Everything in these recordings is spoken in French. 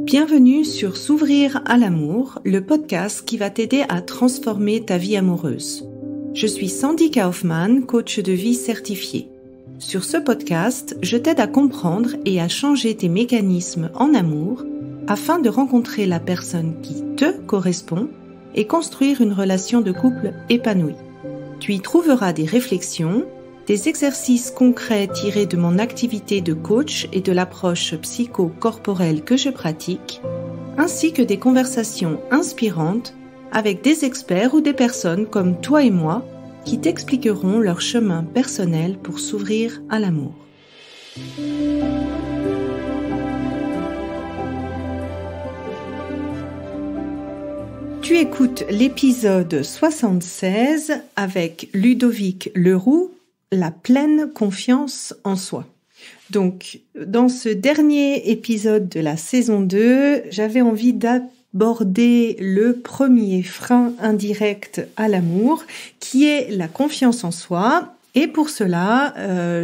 Bienvenue sur S'ouvrir à l'amour, le podcast qui va t'aider à transformer ta vie amoureuse. Je suis Sandy Kaufmann, coach de vie certifié. Sur ce podcast, je t'aide à comprendre et à changer tes mécanismes en amour afin de rencontrer la personne qui te correspond et construire une relation de couple épanouie. Tu y trouveras des réflexions, des exercices concrets tirés de mon activité de coach et de l'approche psycho-corporelle que je pratique, ainsi que des conversations inspirantes avec des experts ou des personnes comme toi et moi qui t'expliqueront leur chemin personnel pour s'ouvrir à l'amour. Tu écoutes l'épisode 76 avec Ludovic Leroux, la pleine confiance en soi. Donc, dans ce dernier épisode de la saison 2, j'avais envie d'aborder le premier frein indirect à l'amour, qui est la confiance en soi. Et pour cela,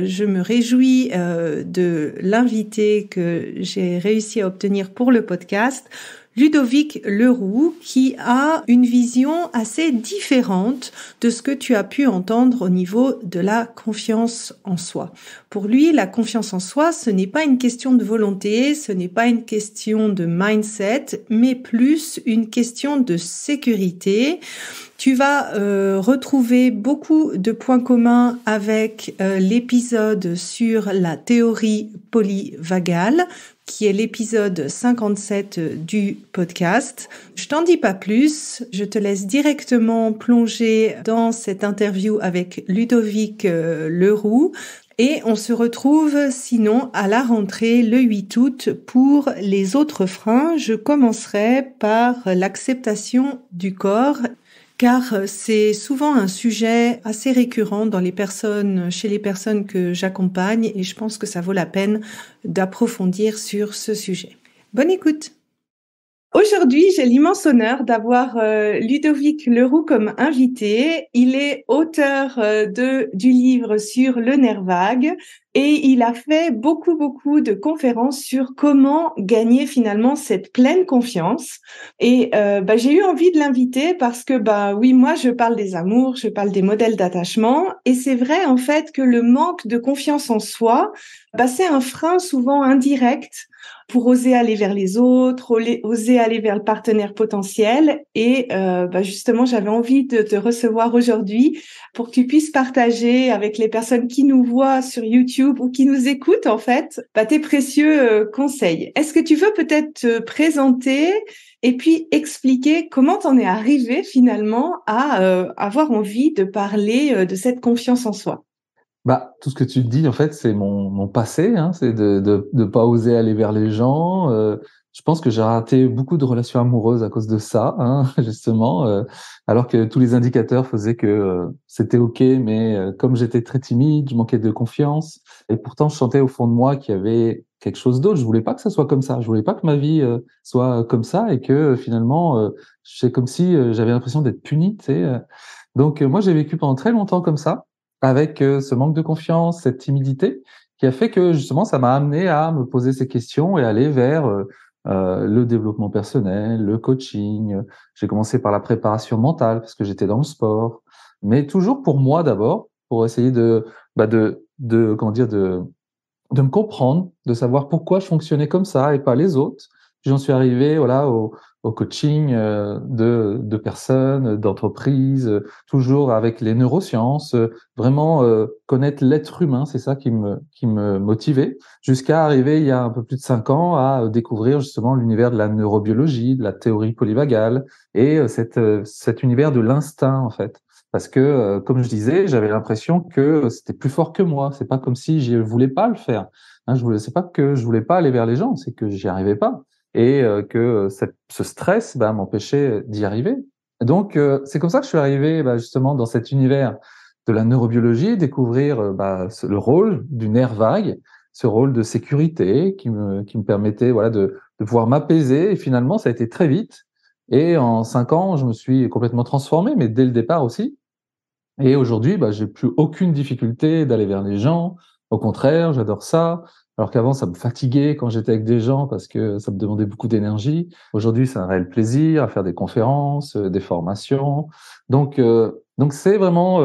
je me réjouis de l'invité que j'ai réussi à obtenir pour le podcast, Ludovic Leroux, qui a une vision assez différente de ce que tu as pu entendre au niveau de la confiance en soi. Pour lui, la confiance en soi, ce n'est pas une question de volonté, ce n'est pas une question de mindset, mais plus une question de sécurité. Tu vas retrouver beaucoup de points communs avec l'épisode sur la théorie polyvagale, qui est l'épisode 57 du podcast. Je t'en dis pas plus, je te laisse directement plonger dans cette interview avec Ludovic Leroux et on se retrouve sinon à la rentrée le 8 août pour les autres freins. Je commencerai par l'acceptation du corps, car c'est souvent un sujet assez récurrent chez les personnes que j'accompagne et je pense que ça vaut la peine d'approfondir sur ce sujet. Bonne écoute! Aujourd'hui, j'ai l'immense honneur d'avoir Ludovic Leroux comme invité. Il est auteur du livre sur le nerf vague et il a fait beaucoup de conférences sur comment gagner finalement cette pleine confiance. Et j'ai eu envie de l'inviter parce que oui, moi je parle des amours, je parle des modèles d'attachement et c'est vrai en fait que le manque de confiance en soi, c'est un frein souvent indirect pour oser aller vers les autres, oser aller vers le partenaire potentiel. Et justement, j'avais envie de te recevoir aujourd'hui pour que tu puisses partager avec les personnes qui nous voient sur YouTube ou qui nous écoutent, en fait, tes précieux conseils. Est-ce que tu veux peut-être te présenter et puis expliquer comment t'en es arrivé finalement à avoir envie de parler de cette confiance en soi? Tout ce que tu dis, en fait, c'est mon passé, hein, c'est de pas oser aller vers les gens. Je pense que j'ai raté beaucoup de relations amoureuses à cause de ça, hein, justement, alors que tous les indicateurs faisaient que c'était OK, mais comme j'étais très timide, je manquais de confiance, et pourtant je sentais au fond de moi qu'il y avait quelque chose d'autre. Je voulais pas que ça soit comme ça. Je voulais pas que ma vie soit comme ça, et que finalement, c'est comme si j'avais l'impression d'être puni, tu sais. Donc moi, j'ai vécu pendant très longtemps comme ça, avec ce manque de confiance, cette timidité, qui a fait que justement ça m'a amené à me poser ces questions et aller vers le développement personnel, le coaching. J'ai commencé par la préparation mentale parce que j'étais dans le sport, mais toujours pour moi d'abord, pour essayer de me comprendre, de savoir pourquoi je fonctionnais comme ça et pas les autres. Puis j'en suis arrivé, voilà, au coaching de personnes, d'entreprises, toujours avec les neurosciences, vraiment connaître l'être humain, c'est ça qui me motivait, jusqu'à arriver il y a un peu plus de 5 ans à découvrir justement l'univers de la neurobiologie, de la théorie polyvagale et cet univers de l'instinct en fait. Parce que, comme je disais, j'avais l'impression que c'était plus fort que moi. C'est pas comme si je voulais pas le faire. Hein, c'est pas que je voulais pas aller vers les gens, c'est que j'y arrivais pas et que ce stress, m'empêchait d'y arriver. Donc, c'est comme ça que je suis arrivé, justement dans cet univers de la neurobiologie, découvrir le rôle du nerf vague, ce rôle de sécurité qui me permettait, voilà, de pouvoir m'apaiser. Et finalement, ça a été très vite. Et en 5 ans, je me suis complètement transformé, mais dès le départ aussi. Et aujourd'hui, j'ai plus aucune difficulté d'aller vers les gens. Au contraire, j'adore ça. Alors qu'avant, ça me fatiguait quand j'étais avec des gens parce que ça me demandait beaucoup d'énergie. Aujourd'hui, c'est un réel plaisir à faire des conférences, des formations. Donc c'est vraiment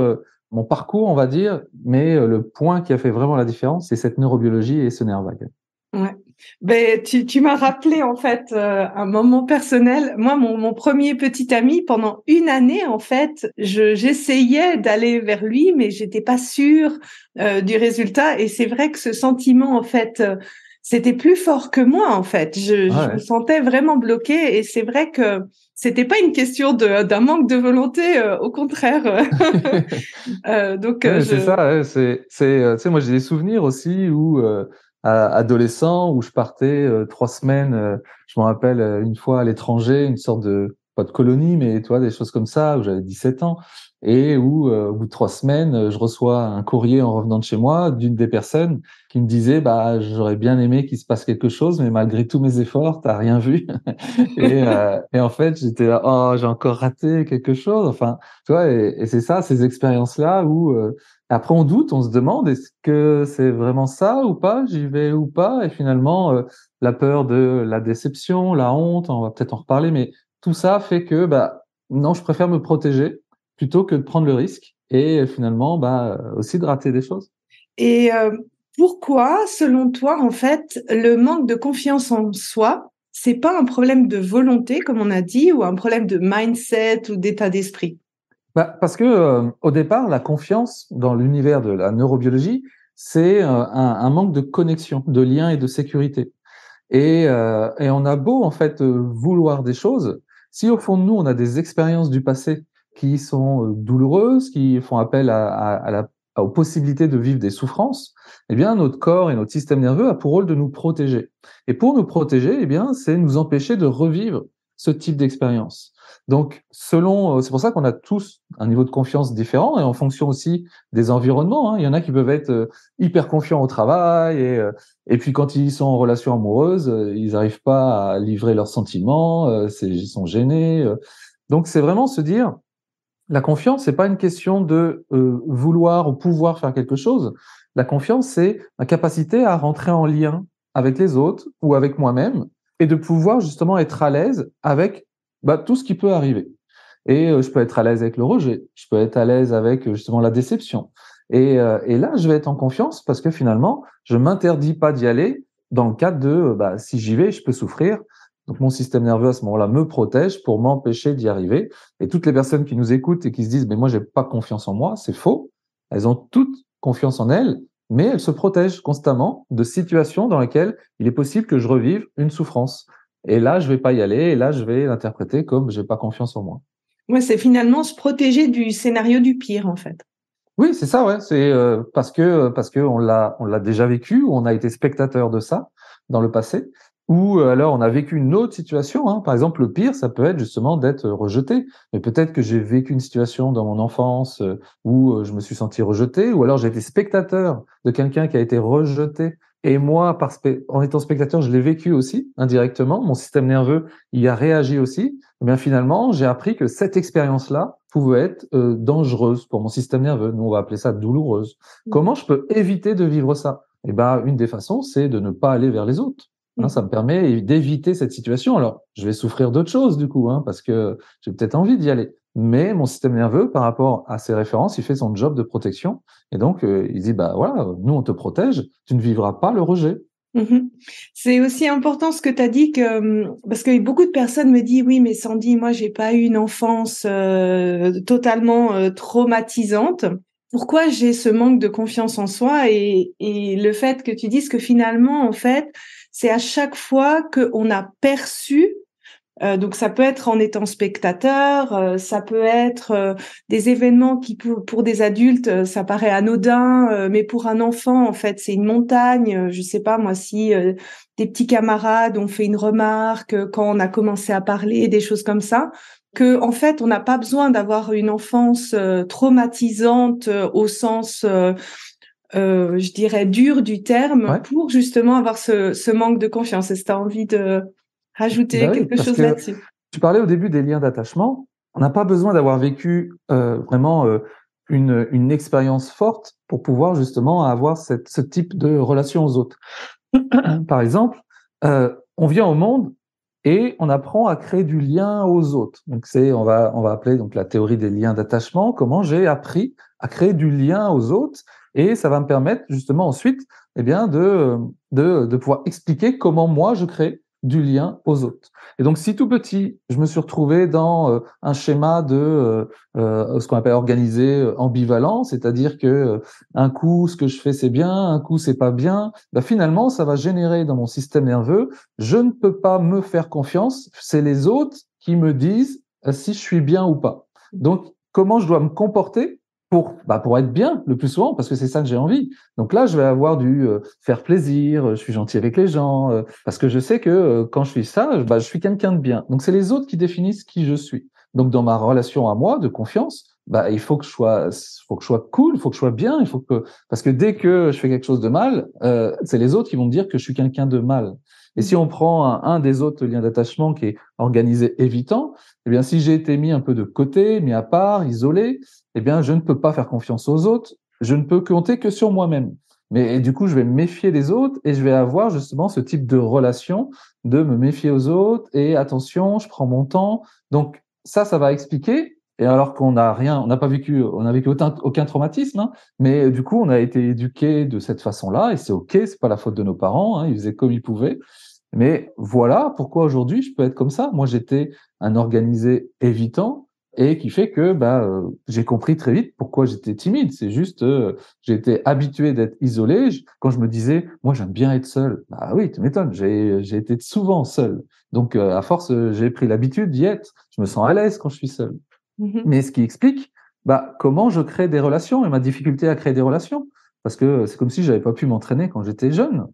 mon parcours, on va dire, mais le point qui a fait vraiment la différence, c'est cette neurobiologie et ce nerf vague. Ouais. Ben, tu m'as rappelé en fait un moment personnel. Moi, mon premier petit ami, pendant une année, en fait, j'essayais d'aller vers lui, mais j'étais pas sûre du résultat. Et c'est vrai que ce sentiment, en fait, c'était plus fort que moi, en fait. Je me Ouais. sentais vraiment bloquée. Et c'est vrai que c'était pas une question d'un manque de volonté, au contraire. Donc, Ouais, c'est ça, ouais, tu sais, moi, j'ai des souvenirs aussi où, adolescent, où je partais 3 semaines, je me rappelle, une fois à l'étranger, une sorte de pas de colonie, mais tu vois, des choses comme ça, où j'avais 17 ans et où, au bout de 3 semaines, je reçois un courrier en revenant de chez moi d'une des personnes qui me disait: «Bah, j'aurais bien aimé qu'il se passe quelque chose, mais malgré tous mes efforts, tu as rien vu». Et en fait, j'étais là: «Oh, j'ai encore raté quelque chose». Enfin, tu vois? Et c'est ça, ces expériences-là où, après on doute, on se demande: «Est-ce que c'est vraiment ça ou pas? J'y vais ou pas?» Et finalement, la peur de la déception, la honte, on va peut-être en reparler, mais tout ça fait que, bah, non, je préfère me protéger plutôt que de prendre le risque et finalement, bah, aussi de rater des choses. Et pourquoi, selon toi, en fait, le manque de confiance en soi, c'est pas un problème de volonté, comme on a dit, ou un problème de mindset ou d'état d'esprit? Bah, parce que, au départ, la confiance dans l'univers de la neurobiologie, c'est, un manque de connexion, de lien et de sécurité. Et on a beau, en fait, vouloir des choses, si au fond de nous, on a des expériences du passé qui sont, douloureuses, qui font appel aux possibilités de vivre des souffrances, eh bien, notre corps et notre système nerveux a pour rôle de nous protéger. Et pour nous protéger, eh bien, c'est nous empêcher de revivre ce type d'expérience. Donc selon, c'est pour ça qu'on a tous un niveau de confiance différent et en fonction aussi des environnements, hein. Il y en a qui peuvent être, hyper confiants au travail et puis quand ils sont en relation amoureuse, ils n'arrivent pas à livrer leurs sentiments, ils sont gênés. Donc c'est vraiment se dire, la confiance, c'est pas une question de vouloir ou pouvoir faire quelque chose. La confiance, c'est ma capacité à rentrer en lien avec les autres ou avec moi-même et de pouvoir justement être à l'aise avec bah, tout ce qui peut arriver. Et je peux être à l'aise avec le rejet, je peux être à l'aise avec justement la déception. Et là, je vais être en confiance parce que finalement, je m'interdis pas d'y aller dans le cadre de bah, si j'y vais, je peux souffrir. Donc mon système nerveux à ce moment-là me protège pour m'empêcher d'y arriver. Et toutes les personnes qui nous écoutent et qui se disent mais moi j'ai pas confiance en moi, c'est faux. Elles ont toutes confiance en elles, mais elles se protègent constamment de situations dans lesquelles il est possible que je revive une souffrance. Et là, je vais pas y aller. Et là, je vais l'interpréter comme j'ai pas confiance en moi. Ouais, c'est finalement se protéger du scénario du pire, en fait. Oui, c'est ça, ouais. C'est parce que on l'a déjà vécu, ou on a été spectateur de ça dans le passé, ou alors on a vécu une autre situation, hein. Par exemple, le pire, ça peut être justement d'être rejeté. Mais peut-être que j'ai vécu une situation dans mon enfance où je me suis senti rejeté, ou alors j'ai été spectateur de quelqu'un qui a été rejeté. Et moi, en étant spectateur, je l'ai vécu aussi indirectement. Mon système nerveux y a réagi aussi. Eh bien finalement, j'ai appris que cette expérience-là pouvait être dangereuse pour mon système nerveux. Nous, on va appeler ça douloureuse. Mmh. Comment je peux éviter de vivre ça? Eh ben, une des façons, c'est de ne pas aller vers les autres. Hein, ça me permet d'éviter cette situation. Alors, je vais souffrir d'autres choses du coup, hein, parce que j'ai peut-être envie d'y aller. Mais mon système nerveux, par rapport à ses références, il fait son job de protection. Et donc, il dit, bah voilà, nous, on te protège, tu ne vivras pas le rejet. Mmh. C'est aussi important ce que tu as dit que, parce que beaucoup de personnes me disent: «Oui, mais Sandy, moi, j'ai pas eu une enfance, totalement, traumatisante. Pourquoi j'ai ce manque de confiance en soi?» Et le fait que tu dises que finalement, en fait, c'est à chaque fois qu'on a perçu. Donc ça peut être en étant spectateur, ça peut être des événements qui pour des adultes ça paraît anodin, mais pour un enfant en fait c'est une montagne. Je sais pas moi si des petits camarades ont fait une remarque quand on a commencé à parler, des choses comme ça, que en fait on n'a pas besoin d'avoir une enfance traumatisante au sens je dirais dur du terme Ouais. pour justement avoir ce manque de confiance. Est-ce que tu as envie de rajouter Ben oui, quelque parce chose que là-dessus? tu parlais au début des liens d'attachement. On n'a pas besoin d'avoir vécu vraiment une expérience forte pour pouvoir justement avoir ce type de relation aux autres. Par exemple, on vient au monde et on apprend à créer du lien aux autres. Donc on va appeler donc la théorie des liens d'attachement, comment j'ai appris à créer du lien aux autres, et ça va me permettre justement ensuite, eh bien, de pouvoir expliquer comment moi je crée du lien aux autres. Et donc, si tout petit, je me suis retrouvé dans un schéma de ce qu'on appelle organisé ambivalent, c'est-à-dire que un coup ce que je fais c'est bien, un coup c'est pas bien, ben, finalement ça va générer dans mon système nerveux, je ne peux pas me faire confiance, c'est les autres qui me disent si je suis bien ou pas. Donc, comment je dois me comporter pour être bien le plus souvent, parce que c'est ça que j'ai envie. Donc là, je vais avoir dû faire plaisir, je suis gentil avec les gens, parce que je sais que quand je suis ça, je suis quelqu'un de bien. Donc c'est les autres qui définissent qui je suis. Donc dans ma relation à moi, de confiance, il faut que je sois cool, il faut que je sois bien, parce que dès que je fais quelque chose de mal, c'est les autres qui vont me dire que je suis quelqu'un de mal. Et si on prend un des autres liens d'attachement qui est organisé évitant, eh bien, si j'ai été mis un peu de côté, mis à part, isolé, eh bien, je ne peux pas faire confiance aux autres, je ne peux compter que sur moi-même. Mais du coup, je vais me méfier des autres et je vais avoir justement ce type de relation de me méfier aux autres et attention, je prends mon temps. Donc, ça va expliquer. Et alors qu'on n'a rien, on n'a vécu aucun traumatisme, hein, mais du coup, on a été éduqué de cette façon-là et c'est OK, c'est pas la faute de nos parents, hein, ils faisaient comme ils pouvaient. Mais voilà pourquoi aujourd'hui je peux être comme ça. Moi, j'étais un organisé évitant et qui fait que j'ai compris très vite pourquoi j'étais timide. C'est juste, j'ai été habitué d'être isolé. Quand je me disais, moi, j'aime bien être seul. Bah oui, tu m'étonnes, j'ai été souvent seul. Donc, à force, j'ai pris l'habitude d'y être. Je me sens à l'aise quand je suis seul. Mais ce qui explique comment je crée des relations et ma difficulté à créer des relations. Parce que c'est comme si j'avais pas pu m'entraîner quand j'étais jeune.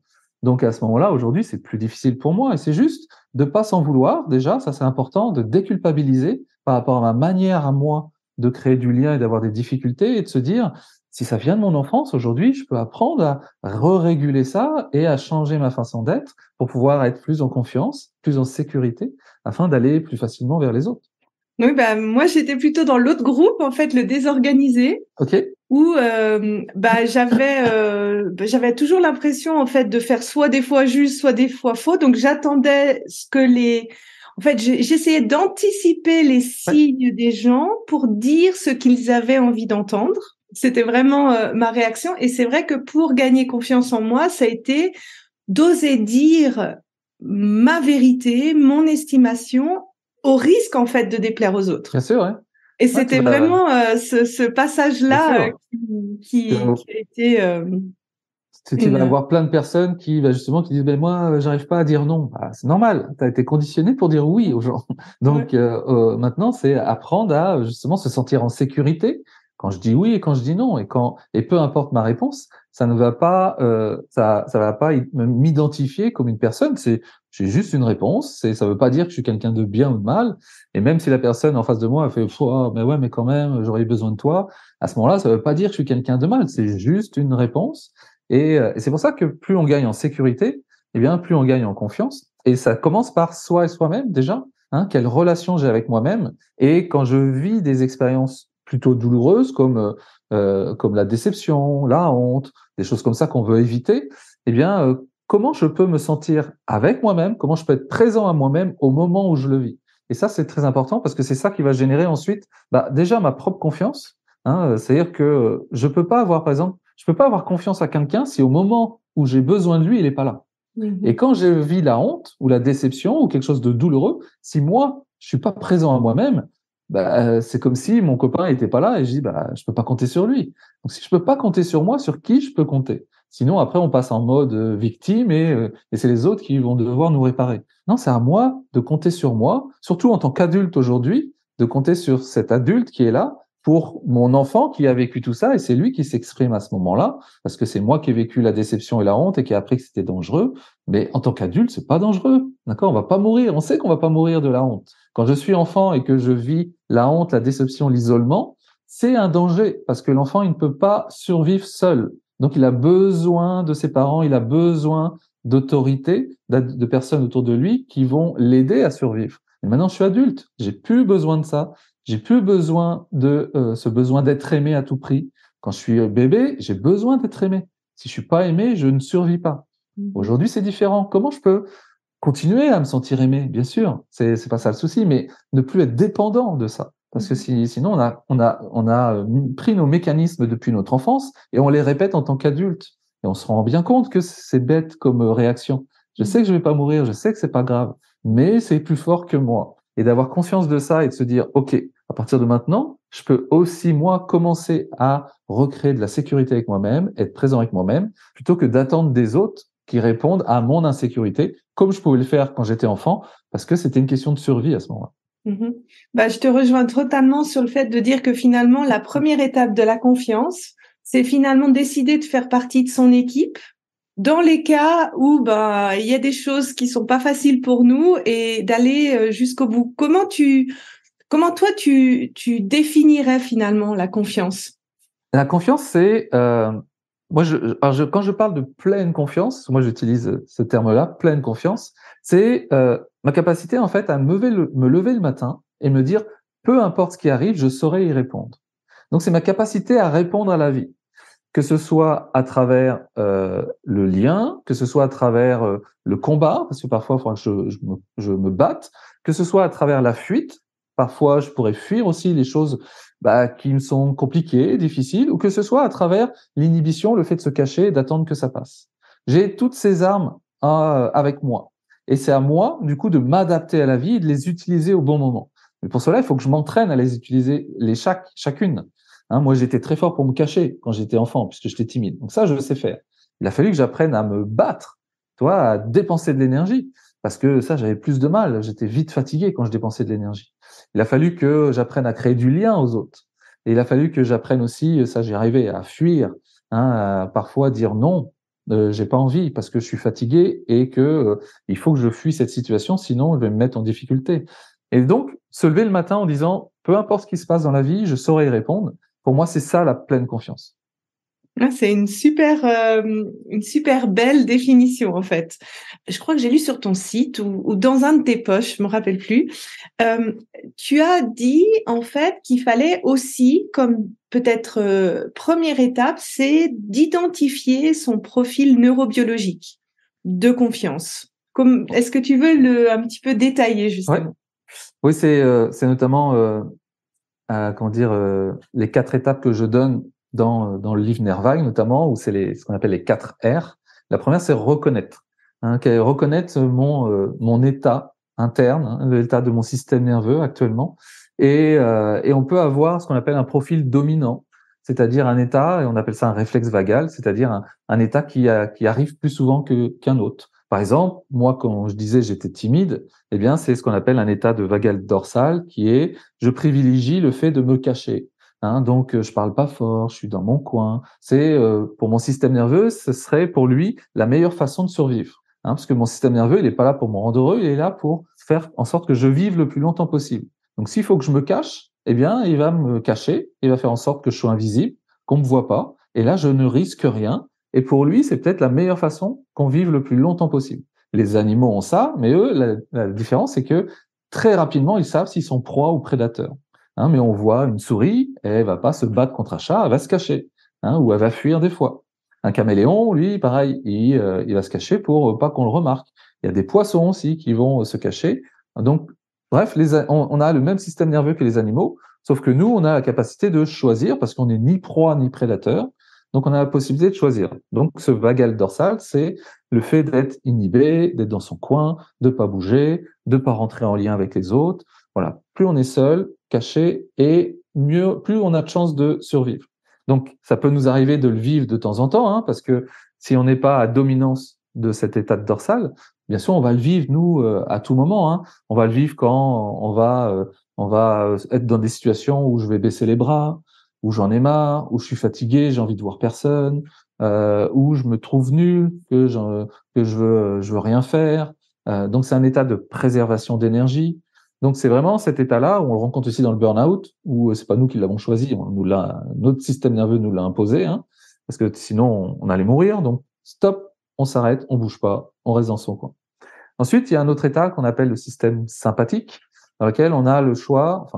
Donc à ce moment-là, aujourd'hui, c'est plus difficile pour moi. Et c'est juste de pas s'en vouloir, déjà, ça c'est important, de déculpabiliser par rapport à ma manière à moi de créer du lien et d'avoir des difficultés et de se dire, si ça vient de mon enfance, aujourd'hui, je peux apprendre à réguler ça et à changer ma façon d'être pour pouvoir être plus en confiance, plus en sécurité, afin d'aller plus facilement vers les autres. Oui, moi j'étais plutôt dans l'autre groupe, en fait, le désorganisé, OK? où j'avais toujours l'impression en fait de faire soit des fois juste, soit des fois faux. Donc j'attendais ce que en fait, j'essayais d'anticiper les Ouais, signes des gens pour dire ce qu'ils avaient envie d'entendre. C'était vraiment ma réaction. Et c'est vrai que pour gagner confiance en moi, ça a été d'oser dire ma vérité, mon estimation, au risque en fait de déplaire aux autres. bien sûr, ouais. Et Ouais, c'était vraiment ce bien passage-là sûr. qui a été Tu vas une. avoir plein de personnes qui, justement, qui disent, moi, j'arrive pas à dire non. C'est normal. Tu as été conditionné pour dire oui aux gens. Ouais. Donc, maintenant, c'est apprendre à, justement, se sentir en sécurité quand je dis oui et quand je dis non. Et peu importe ma réponse, ça ne va pas, ça va pas m'identifier comme une personne. J'ai juste une réponse. Ça veut pas dire que je suis quelqu'un de bien ou de mal. Et même si la personne en face de moi a fait, oh, mais ouais, mais quand même, j'aurais eu besoin de toi. À ce moment-là, ça veut pas dire que je suis quelqu'un de mal. C'est juste une réponse. Et c'est pour ça que plus on gagne en sécurité, eh bien, plus on gagne en confiance. Et ça commence par soi et soi-même déjà. Hein, quelle relation j'ai avec moi-même. Et quand je vis des expériences plutôt douloureuses comme la déception, la honte, des choses comme ça qu'on veut éviter, eh bien, comment je peux me sentir avec moi-même, comment je peux être présent à moi-même au moment où je le vis. Et ça, c'est très important parce que c'est ça qui va générer ensuite déjà ma propre confiance. Hein, c'est-à-dire que je peux pas avoir, par exemple, je peux pas avoir confiance à quelqu'un si au moment où j'ai besoin de lui, il est pas là. Et Mhm. quand je vis la honte ou la déception ou quelque chose de douloureux, si moi, je suis pas présent à moi-même, c'est comme si mon copain était pas là et je dis, je peux pas compter sur lui. Donc, si je peux pas compter sur moi, sur qui je peux compter? Sinon, après, on passe en mode victime et c'est les autres qui vont devoir nous réparer. Non, c'est à moi de compter sur moi, surtout en tant qu'adulte aujourd'hui, de compter sur cet adulte qui est là pour mon enfant qui a vécu tout ça et c'est lui qui s'exprime à ce moment-là parce que c'est moi qui ai vécu la déception et la honte et qui a appris que c'était dangereux. Mais en tant qu'adulte, c'est pas dangereux. D'accord? On va pas mourir. On sait qu'on va pas mourir de la honte. Quand je suis enfant et que je vis la honte, la déception, l'isolement, c'est un danger parce que l'enfant, il ne peut pas survivre seul. Donc, il a besoin de ses parents, il a besoin d'autorité, de personnes autour de lui qui vont l'aider à survivre. Et maintenant, je suis adulte. J'ai plus besoin de ça. J'ai plus besoin de ce besoin d'être aimé à tout prix. Quand je suis bébé, j'ai besoin d'être aimé. Si je suis pas aimé, je ne survis pas. Mhm. Aujourd'hui, c'est différent. Comment je peux continuer à me sentir aimé? Bien sûr, c'est pas ça le souci, mais ne plus être dépendant de ça. Parce que Mhm. sinon, on a pris nos mécanismes depuis notre enfance et on les répète en tant qu'adulte. Et on se rend bien compte que c'est bête comme réaction. Je sais que je vais pas mourir, je sais que c'est pas grave, mais c'est plus fort que moi. Et d'avoir conscience de ça et de se dire, OK, à partir de maintenant, je peux aussi, moi, commencer à recréer de la sécurité avec moi-même, être présent avec moi-même, plutôt que d'attendre des autres qui répondent à mon insécurité, comme je pouvais le faire quand j'étais enfant, parce que c'était une question de survie à ce moment-là. Mhm. Bah, je te rejoins totalement sur le fait de dire que finalement, la première étape de la confiance, c'est finalement décider de faire partie de son équipe dans les cas où bah il y a des choses qui sont pas faciles pour nous et d'aller jusqu'au bout. Comment toi tu définirais finalement la confiance? La confiance, c'est, quand je parle de pleine confiance, moi j'utilise ce terme-là, pleine confiance, c'est ma capacité en fait à me lever le matin et me dire, peu importe ce qui arrive, je saurai y répondre. Donc c'est ma capacité à répondre à la vie. Que ce soit à travers le lien, que ce soit à travers le combat, parce que parfois il faudra que je me batte, que ce soit à travers la fuite, parfois je pourrais fuir aussi les choses qui me sont compliquées, difficiles, ou que ce soit à travers l'inhibition, le fait de se cacher et d'attendre que ça passe. J'ai toutes ces armes avec moi. Et c'est à moi, du coup, de m'adapter à la vie et de les utiliser au bon moment. Mais pour cela, il faut que je m'entraîne à les utiliser chacune. Hein, moi, j'étais très fort pour me cacher quand j'étais enfant, puisque j'étais timide. Donc ça, je sais faire. Il a fallu que j'apprenne à me battre, tu vois, à dépenser de l'énergie, parce que ça, j'avais plus de mal. J'étais vite fatigué quand je dépensais de l'énergie. Il a fallu que j'apprenne à créer du lien aux autres. Et il a fallu que j'apprenne aussi, ça j'y arrivais, à fuir, hein, à parfois dire non, j'ai pas envie parce que je suis fatigué et que il faut que je fuis cette situation, sinon je vais me mettre en difficulté. Et donc, se lever le matin en disant, peu importe ce qui se passe dans la vie, je saurai y répondre. Pour moi, c'est ça la pleine confiance. Ah, c'est une super belle définition en fait. Je crois que j'ai lu sur ton site ou dans un de tes posts, je me rappelle plus. Euh, Tu as dit en fait qu'il fallait aussi, comme peut-être première étape, c'est d'identifier son profil neurobiologique de confiance. Est-ce que tu veux un petit peu détailler Ouais. justement? Oui, c'est notamment comment dire, les 4 étapes que je donne dans le livre Nervaille notamment, où c'est ce qu'on appelle les 4 R. La première, c'est reconnaître, hein, reconnaître mon état interne, hein, l'état de mon système nerveux actuellement. Et on peut avoir ce qu'on appelle un profil dominant, c'est-à-dire un état, et on appelle ça un réflexe vagal, c'est-à-dire un état qui arrive plus souvent qu'un autre. Par exemple, moi, quand je disais j'étais timide, eh bien, c'est ce qu'on appelle un état de vagal dorsal qui est je privilégie le fait de me cacher. Hein, donc, je parle pas fort, je suis dans mon coin. C'est pour mon système nerveux, ce serait pour lui la meilleure façon de survivre. Hein, parce que mon système nerveux, il est pas là pour me rendre heureux, il est là pour faire en sorte que je vive le plus longtemps possible. Donc, s'il faut que je me cache, eh bien, il va me cacher, il va faire en sorte que je sois invisible, qu'on me voit pas. Et là, je ne risque rien. Et pour lui, c'est peut-être la meilleure façon qu'on vive le plus longtemps possible. Les animaux ont ça, mais eux, la différence, c'est que très rapidement, ils savent s'ils sont proies ou prédateurs. Hein, mais on voit une souris, elle va pas se battre contre un chat, elle va se cacher, hein, ou elle va fuir des fois. Un caméléon, lui, pareil, il va se cacher pour pas qu'on le remarque. Il y a des poissons aussi qui vont se cacher. Donc, bref, on a le même système nerveux que les animaux, sauf que nous, on a la capacité de choisir parce qu'on n'est ni proie ni prédateur. Donc, on a la possibilité de choisir. Donc, ce vagal dorsal, c'est le fait d'être inhibé, d'être dans son coin, de pas bouger, de pas rentrer en lien avec les autres. Voilà, plus on est seul, caché, et mieux, plus on a de chances de survivre. Donc, ça peut nous arriver de le vivre de temps en temps, hein, parce que si on n'est pas à dominance de cet état de dorsal, bien sûr, on va le vivre nous à tout moment. Hein. On va le vivre quand on va être dans des situations où je vais baisser les bras, où j'en ai marre, où je suis fatigué, j'ai envie de voir personne, où je me trouve nul, que je veux rien faire. Donc c'est un état de préservation d'énergie. Donc c'est vraiment cet état-là où on le rencontre aussi dans le burn-out, où c'est pas nous qui l'avons choisi, notre système nerveux nous l'a imposé, hein, parce que sinon on allait mourir. Donc stop, on s'arrête, on bouge pas, on reste dans son coin. Ensuite, il y a un autre état qu'on appelle le système sympathique, dans lequel on a le choix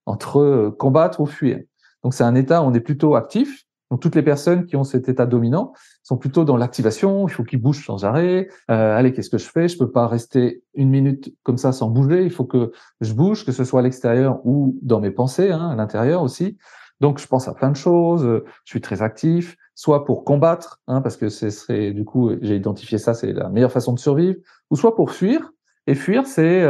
entre combattre ou fuir. Donc c'est un état où on est plutôt actif, Donc, toutes les personnes qui ont cet état dominant sont plutôt dans l'activation. Il faut qu'ils bougent sans arrêt. Allez, qu'est-ce que je fais? Je peux pas rester 1 minute comme ça sans bouger. Il faut que je bouge, que ce soit à l'extérieur ou dans mes pensées, à l'intérieur aussi. Donc, je pense à plein de choses. Je suis très actif, soit pour combattre, parce que du coup, j'ai identifié ça, c'est la meilleure façon de survivre, ou soit pour fuir. Et fuir, c'est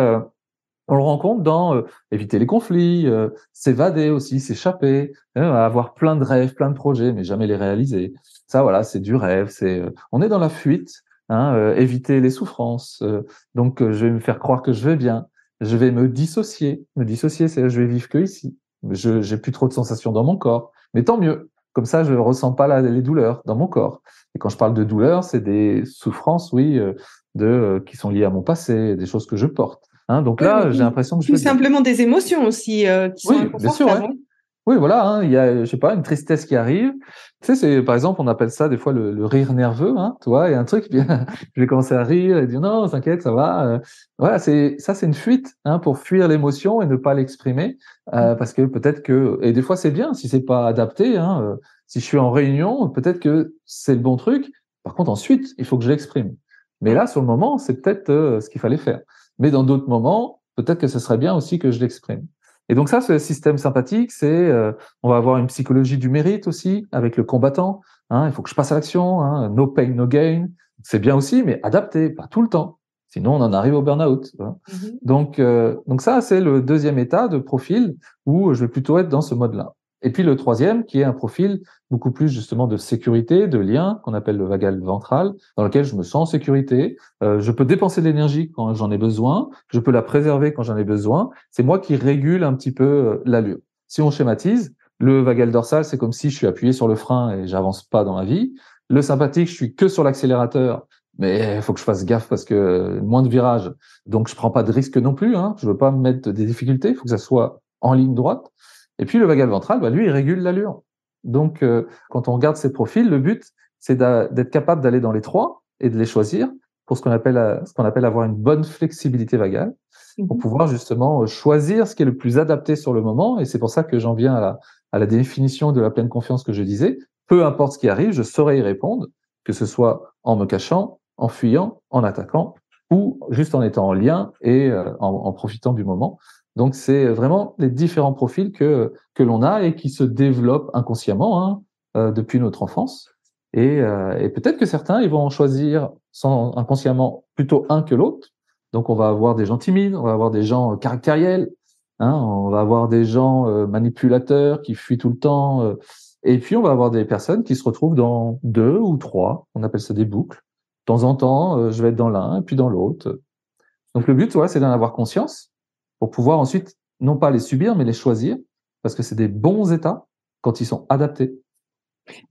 on le rencontre dans éviter les conflits, s'évader aussi, s'échapper, avoir plein de rêves, plein de projets, mais jamais les réaliser. Ça, voilà, c'est du rêve. On est dans la fuite, éviter les souffrances. Donc, je vais me faire croire que je vais bien. Je vais me dissocier. Me dissocier, c'est je vais vivre que ici. J'ai plus trop de sensations dans mon corps, mais tant mieux. Comme ça, je ressens pas les douleurs dans mon corps. Et quand je parle de douleurs, c'est des souffrances, oui, qui sont liées à mon passé, des choses que je porte. Donc Oui, là, j'ai l'impression que je tout vais bien. simplement des émotions aussi qui sont Oui, bien sûr, ouais. inconfortables. Oui, voilà, il y a, je sais pas, une tristesse qui arrive. Tu sais, c'est, par exemple, on appelle ça des fois le rire nerveux, tu vois, il y a un truc, puis je vais commencer à rire et dire non, t'inquiète, ça va. Voilà, c'est une fuite, pour fuir l'émotion et ne pas l'exprimer, parce que peut-être que, et des fois c'est bien si c'est pas adapté, si je suis en réunion, peut-être que c'est le bon truc. Par contre, ensuite, il faut que je l'exprime. Mais là, sur le moment, c'est peut-être ce qu'il fallait faire. Mais dans d'autres moments, peut-être que ce serait bien aussi que je l'exprime. Et donc ça, ce système sympathique, on va avoir une psychologie du mérite aussi, avec le combattant. Il faut que je passe à l'action, no pain, no gain. C'est bien aussi, mais adapté, pas tout le temps. Sinon, on en arrive au burn-out. Donc ça, c'est le deuxième état de profil où je vais plutôt être dans ce mode-là. Et puis le troisième, qui est un profil beaucoup plus justement de sécurité, de lien, qu'on appelle le vagal ventral, dans lequel je me sens en sécurité. Je peux dépenser de l'énergie quand j'en ai besoin, je peux la préserver quand j'en ai besoin. C'est moi qui régule un petit peu l'allure. Si on schématise, le vagal dorsal, c'est comme si je suis appuyé sur le frein et j'avance pas dans la vie. Le sympathique, je suis que sur l'accélérateur, mais il faut que je fasse gaffe parce que moins de virages, donc je prends pas de risque non plus. Je veux pas me mettre des difficultés, il faut que ça soit en ligne droite. Et puis le vagal ventral, lui, il régule l'allure. Donc, quand on regarde ces profils, le but, c'est d'être capable d'aller dans les trois et de les choisir pour ce qu'on appelle avoir une bonne flexibilité vagale, pour pouvoir justement choisir ce qui est le plus adapté sur le moment. Et c'est pour ça que j'en viens à la définition de la pleine confiance que je disais. Peu importe ce qui arrive, je saurai y répondre, que ce soit en me cachant, en fuyant, en attaquant, ou juste en étant en lien et en profitant du moment. Donc, c'est vraiment les différents profils que l'on a et qui se développent inconsciemment depuis notre enfance. Et peut-être que certains, ils vont en choisir inconsciemment plutôt un que l'autre. Donc, on va avoir des gens timides, on va avoir des gens caractériels, on va avoir des gens manipulateurs qui fuient tout le temps. Et puis, on va avoir des personnes qui se retrouvent dans 2 ou 3, on appelle ça des boucles. De temps en temps, je vais être dans l'un et puis dans l'autre. Donc, le but, c'est d'en avoir conscience pour pouvoir ensuite, non pas les subir, mais les choisir, parce que c'est des bons états quand ils sont adaptés.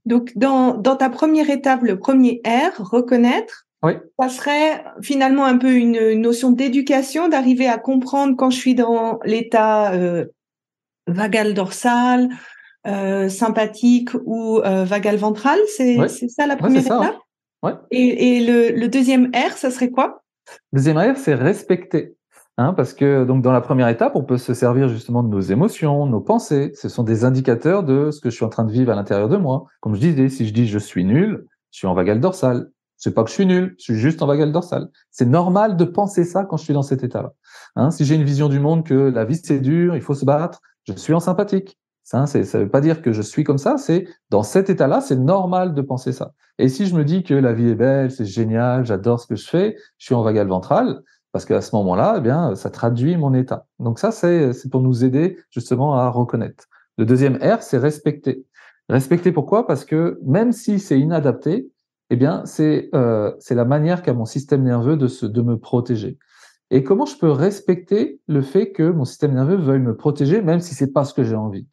Donc, dans ta première étape, le premier R, reconnaître, oui. Ça serait finalement un peu une notion d'éducation, d'arriver à comprendre quand je suis dans l'état vagal dorsal, sympathique ou vagal ventral. C'est ça la première étape. Ouais. Et le deuxième R, ça serait quoi? Le deuxième R, c'est respecter. Parce que donc dans la première étape, on peut se servir justement de nos émotions, nos pensées. Ce sont des indicateurs de ce que je suis en train de vivre à l'intérieur de moi. Comme je disais, si je dis je suis nul, je suis en vagal dorsal. C'est pas que je suis nul, je suis juste en vagal dorsal. C'est normal de penser ça quand je suis dans cet état-là. Si j'ai une vision du monde que la vie c'est dur, il faut se battre, je suis en sympathique. Ça veut pas dire que je suis comme ça, c'est dans cet état-là, c'est normal de penser ça. Et si je me dis que la vie est belle, c'est génial, j'adore ce que je fais, je suis en vagal ventral, parce qu'à ce moment-là, eh bien, ça traduit mon état. Donc ça, c'est pour nous aider justement à reconnaître. Le deuxième R, c'est respecter. Respecter pourquoi? Parce que même si c'est inadapté, eh bien, c'est la manière qu'a mon système nerveux de me protéger. Et comment je peux respecter le fait que mon système nerveux veuille me protéger, même si c'est pas ce que j'ai envie?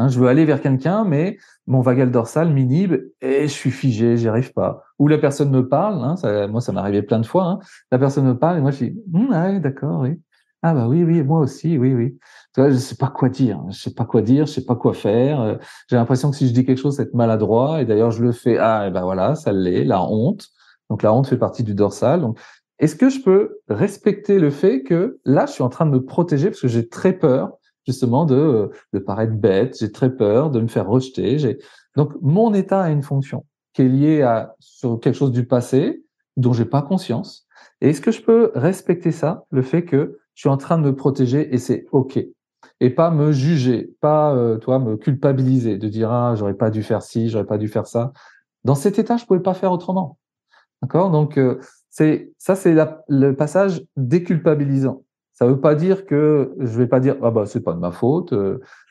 Je veux aller vers quelqu'un, mais mon vagal dorsal m'inhibe et je suis figé, j'y arrive pas. Ou la personne me parle, moi ça m'est arrivé plein de fois, la personne me parle et moi je dis ouais, d'accord, oui. Ah bah oui, moi aussi, oui. Tu vois, je sais pas quoi dire, je sais pas quoi faire. J'ai l'impression que si je dis quelque chose, c'est être maladroit. Et d'ailleurs, je le fais. Ah, et ben voilà, ça l'est, la honte. Donc la honte fait partie du dorsal. Donc, est-ce que je peux respecter le fait que là, je suis en train de me protéger parce que j'ai très peur justement de paraître bête, j'ai très peur de me faire rejeter. Donc, mon état a une fonction qui est liée sur quelque chose du passé dont j'ai pas conscience. Et est-ce que je peux respecter ça, le fait que je suis en train de me protéger et c'est OK? Et pas me juger, pas, me culpabiliser, de dire: «Ah, j'aurais pas dû faire ci, j'aurais pas dû faire ça». Dans cet état, je pouvais pas faire autrement. D'accord? Donc, c'est le passage déculpabilisant. Ça veut pas dire que je vais pas dire: «Ah bah, c'est pas de ma faute»,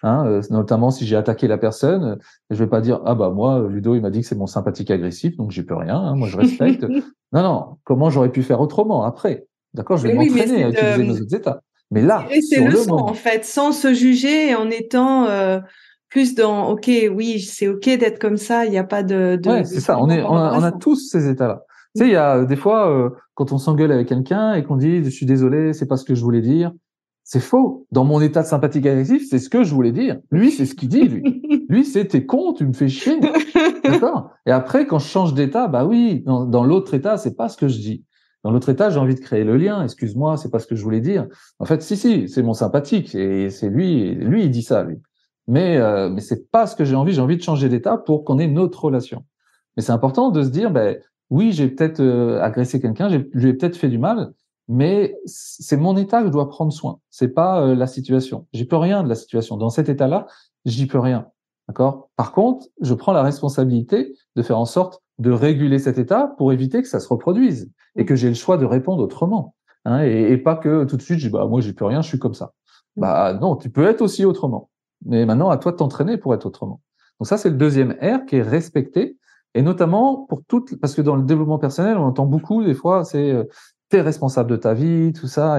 notamment si j'ai attaqué la personne, je vais pas dire: «Ah bah, moi, Ludo, il m'a dit que c'est mon sympathique agressif, donc j'y peux rien, hein, moi je respecte». Non, non, comment j'aurais pu faire autrement après? D'accord? Je vais Mais oui, mais m'entraîner à utiliser mes autres états. Mais là, tirer ses sur le leçons, en moment, fait, sans se juger et en étant plus dans, OK, oui, c'est OK d'être comme ça, il n'y a pas ouais, de c'est ça, jugement par rapport à on a ça. tous ces états-là. Tu sais, il y a des fois, quand on s'engueule avec quelqu'un et qu'on dit: «Je suis désolé, c'est pas ce que je voulais dire». C'est faux. Dans mon état de sympathique agressif, c'est ce que je voulais dire. Lui, c'est ce qu'il dit, lui. Lui, c'est: «Tu es con, tu me fais chier». D'accord? Et après, quand je change d'état, bah oui, dans l'autre état, c'est pas ce que je dis. Dans l'autre état, j'ai envie de créer le lien. «Excuse-moi, c'est pas ce que je voulais dire». En fait, si, c'est mon sympathique et c'est lui, il dit ça, lui. Mais c'est pas ce que j'ai envie de changer d'état pour qu'on ait une autre relation. Mais c'est important de se dire, ben oui, j'ai peut-être, agressé quelqu'un, je lui ai peut-être fait du mal, mais c'est mon état que je dois prendre soin. C'est pas, la situation. J'y peux rien de la situation. Dans cet état-là, j'y peux rien. D'accord? Par contre, je prends la responsabilité de faire en sorte de réguler cet état pour éviter que ça se reproduise et que j'ai le choix de répondre autrement, hein, et pas que tout de suite je dis: «Bah, moi j'y peux rien, je suis comme ça». Bah, non, tu peux être aussi autrement. Mais maintenant à toi de t'entraîner pour être autrement. Donc ça, c'est le deuxième R qui est respecter et notamment pour toutes parce que dans le développement personnel, on entend beaucoup des fois, c'est, «Tu es responsable de ta vie», tout ça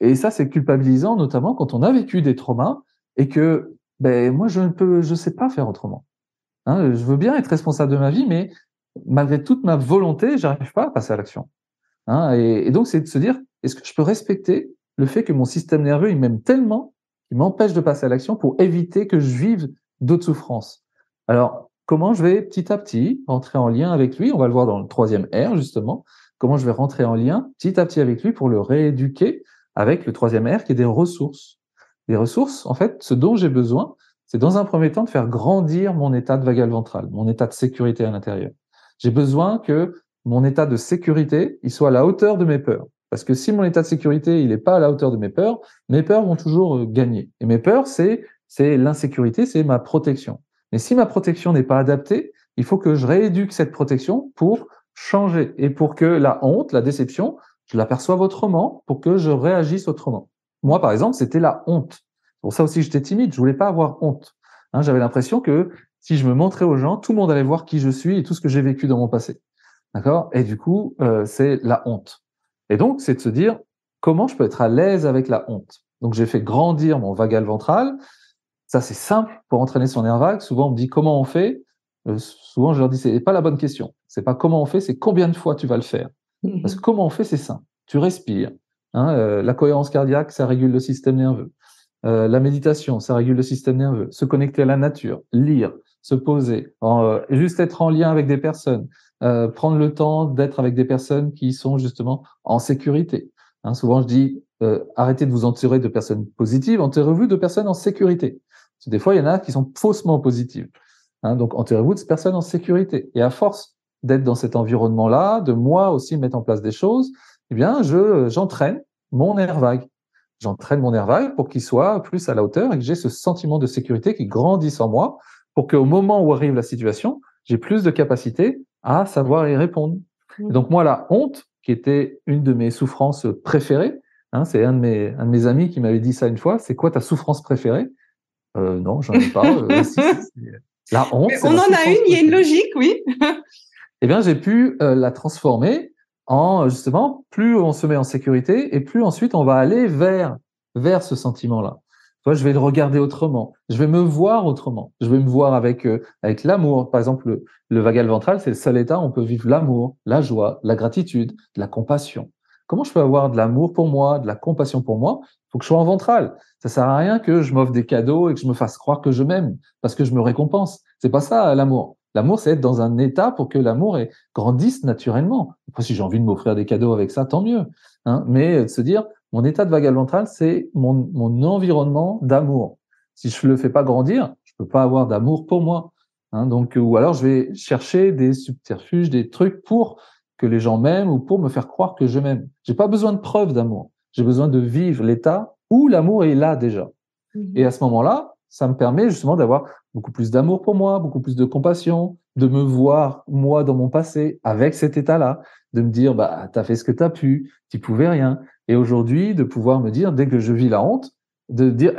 et ça, c'est culpabilisant, notamment quand on a vécu des traumas et que, beh, moi, je sais pas faire autrement, hein. Je veux bien être responsable de ma vie, mais malgré toute ma volonté, j'arrive pas à passer à l'action, hein et donc c'est de se dire: «Est-ce que je peux respecter le fait que mon système nerveux, il m'aime tellement, qu'il m'empêche de passer à l'action pour éviter que je vive d'autres souffrances?» Alors, comment je vais petit à petit rentrer en lien avec lui? On va le voir dans le troisième R justement. Comment je vais rentrer en lien petit à petit avec lui pour le rééduquer avec le troisième R qui est des ressources. Les ressources, en fait, ce dont j'ai besoin, c'est dans un premier temps de faire grandir mon état de vagal ventral, mon état de sécurité à l'intérieur. J'ai besoin que mon état de sécurité, il soit à la hauteur de mes peurs. Parce que si mon état de sécurité, il n'est pas à la hauteur de mes peurs vont toujours gagner. Et mes peurs, c'est l'insécurité, c'est ma protection. Mais si ma protection n'est pas adaptée, il faut que je rééduque cette protection pour changer et pour que la honte, la déception, je l'aperçoive autrement, pour que je réagisse autrement. Moi, par exemple, c'était la honte. Pour ça aussi, j'étais timide, je voulais pas avoir honte. Hein, j'avais l'impression que si je me montrais aux gens, tout le monde allait voir qui je suis et tout ce que j'ai vécu dans mon passé. D'accord? Et du coup, c'est la honte. Et donc, c'est de se dire: «Comment je peux être à l'aise avec la honte?» Donc j'ai fait grandir mon vagal ventral. Ça, c'est simple pour entraîner son nerf vague. Souvent, on me dit: «Comment on fait?» Souvent, je leur dis: «C'est pas la bonne question. C'est pas comment on fait, c'est combien de fois tu vas le faire». Parce que comment on fait, c'est simple. Tu respires, hein, la cohérence cardiaque, ça régule le système nerveux. La méditation, ça régule le système nerveux. Se connecter à la nature, lire, se poser, juste être en lien avec des personnes, prendre le temps d'être avec des personnes qui sont justement en sécurité. Hein, souvent je dis, arrêtez de vous entourer de personnes positives, entourez-vous de personnes en sécurité. Parce que des fois, il y en a qui sont faussement positives. Hein, donc entourez-vous de personnes en sécurité. Et à force d'être dans cet environnement-là, de moi aussi mettre en place des choses, eh bien, j'entraîne mon nerf vague. J'entraîne mon nerf vague pour qu'il soit plus à la hauteur et que j'ai ce sentiment de sécurité qui grandisse en moi pour qu'au moment où arrive la situation, j'ai plus de capacité à savoir y répondre. Et donc moi, la honte, qui était une de mes souffrances préférées, hein, c'est un de mes amis qui m'avait dit ça une fois, c'est quoi ta souffrance préférée? Non, j'en ai pas. Si, la honte, Mais c'est on ma en a une, souffrance il y a une préférée. logique, oui. Eh bien, j'ai pu la transformer en justement, plus on se met en sécurité et plus ensuite on va aller vers ce sentiment-là. Tu vois, je vais le regarder autrement, je vais me voir autrement, je vais me voir avec l'amour. Par exemple, le vagal ventral, c'est le seul état où on peut vivre l'amour, la joie, la gratitude, de la compassion. Comment je peux avoir de l'amour pour moi, de la compassion pour moi? Il faut que je sois en ventral. Ça sert à rien que je m'offre des cadeaux et que je me fasse croire que je m'aime parce que je me récompense. C'est pas ça l'amour. L'amour, c'est être dans un état pour que l'amour grandisse naturellement. Après, si j'ai envie de m'offrir des cadeaux avec ça, tant mieux. Hein. Mais de se dire, mon état de vagal ventral, c'est mon environnement d'amour. Si je ne le fais pas grandir, je ne peux pas avoir d'amour pour moi. Hein, donc, ou alors je vais chercher des subterfuges, des trucs pour que les gens m'aiment ou pour me faire croire que je m'aime. J'ai pas besoin de preuves d'amour. J'ai besoin de vivre l'état où l'amour est là déjà. Et à ce moment-là, ça me permet justement d'avoir beaucoup plus d'amour pour moi, beaucoup plus de compassion, de me voir, moi, dans mon passé, avec cet état-là, de me dire, bah, t'as fait ce que t'as pu, tu pouvais rien. Et aujourd'hui, de pouvoir me dire, dès que je vis la honte, de dire,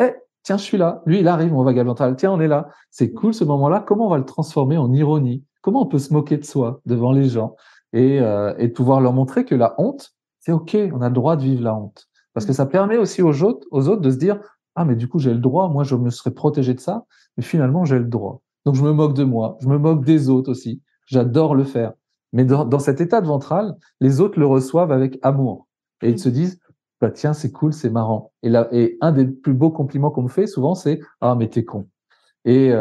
tiens, je suis là, lui, il arrive, mon vagabond mental, tiens, on est là. C'est cool ce moment-là, comment on va le transformer en ironie? Comment on peut se moquer de soi devant les gens et de pouvoir leur montrer que la honte, c'est OK, on a le droit de vivre la honte. Parce que ça permet aussi aux autres de se dire, ah, mais du coup, j'ai le droit, moi, je me serais protégé de ça, mais finalement, j'ai le droit. Donc, je me moque de moi, je me moque des autres aussi. J'adore le faire. Mais dans cet état de ventral, les autres le reçoivent avec amour. Et ils se disent, bah, tiens, c'est cool, c'est marrant. Et un des plus beaux compliments qu'on me fait souvent, c'est, ah, mais t'es con. Et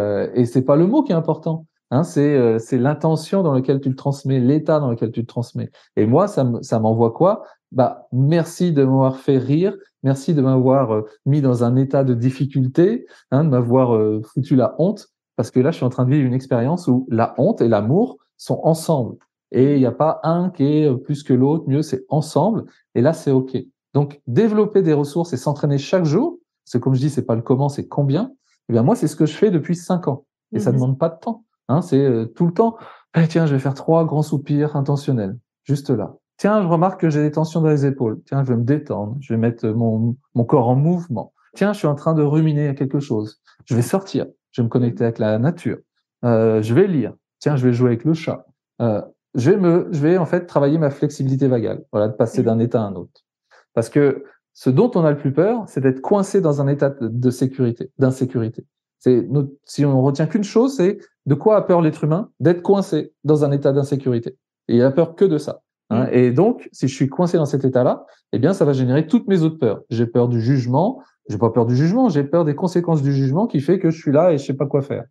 c'est pas le mot qui est important. Hein, c'est l'intention dans laquelle tu le transmets, l'état dans lequel tu le transmets. Et moi, ça m'envoie quoi? Bah, merci de m'avoir fait rire, merci de m'avoir mis dans un état de difficulté, hein, de m'avoir foutu la honte, parce que là, je suis en train de vivre une expérience où la honte et l'amour sont ensemble. Et il n'y a pas un qui est plus que l'autre, mieux, c'est ensemble. Et là, c'est OK. Donc, développer des ressources et s'entraîner chaque jour, parce que comme je dis, c'est pas le comment, c'est combien. Eh bien, moi, c'est ce que je fais depuis 5 ans. Et ça ne demande pas de temps. Hein, c'est tout le temps. Tiens, je vais faire 3 grands soupirs intentionnels. Juste là. Tiens, je remarque que j'ai des tensions dans les épaules. Tiens, je vais me détendre. Je vais mettre mon corps en mouvement. Tiens, je suis en train de ruminer à quelque chose. Je vais sortir. Je vais me connecter avec la nature. Je vais lire. Tiens, je vais jouer avec le chat. Je vais en fait travailler ma flexibilité vagale. Voilà, de passer d'un état à un autre. Parce que ce dont on a le plus peur, c'est d'être coincé dans un état de sécurité, d'insécurité. Si on retient qu'une chose, c'est de quoi a peur l'être humain? D'être coincé dans un état d'insécurité. Et il a peur que de ça. Hein. Et donc, si je suis coincé dans cet état-là, eh bien, ça va générer toutes mes autres peurs. J'ai peur du jugement. J'ai pas peur du jugement. J'ai peur des conséquences du jugement qui fait que je suis là et je sais pas quoi faire.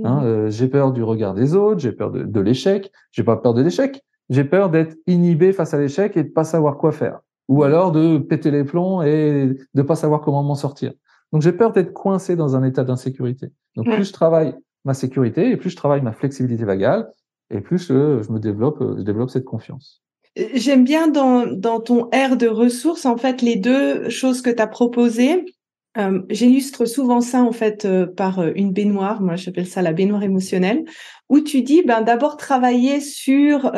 Hein, j'ai peur du regard des autres. J'ai peur de l'échec. J'ai pas peur de l'échec. J'ai peur d'être inhibé face à l'échec et de pas savoir quoi faire. Ou alors de péter les plombs et de pas savoir comment m'en sortir. Donc, j'ai peur d'être coincé dans un état d'insécurité. Donc, plus je travaille ma sécurité et plus je travaille ma flexibilité vagale et plus je développe cette confiance. J'aime bien dans ton aire de ressources, en fait, les deux choses que tu as proposées. J'illustre souvent ça, en fait, par une baignoire. Moi, j'appelle ça la baignoire émotionnelle, où tu dis, d'abord travailler sur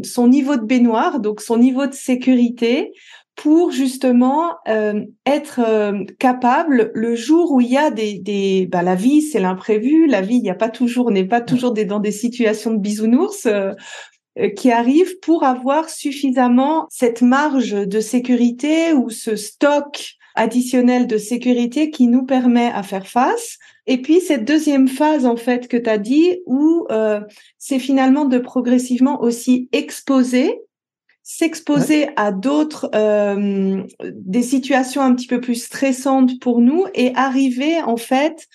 son niveau de baignoire, donc son niveau de sécurité, pour justement être capable le jour où il y a la vie, c'est l'imprévu, la vie, il n'y a pas toujours, n'est pas toujours dans des situations de bisounours. Qui arrivent pour avoir suffisamment cette marge de sécurité ou ce stock additionnel de sécurité qui nous permet à faire face. Et puis cette deuxième phase en fait que tu as dit où c'est finalement de progressivement aussi s'exposer à d'autres des situations un petit peu plus stressantes pour nous et arriver en fait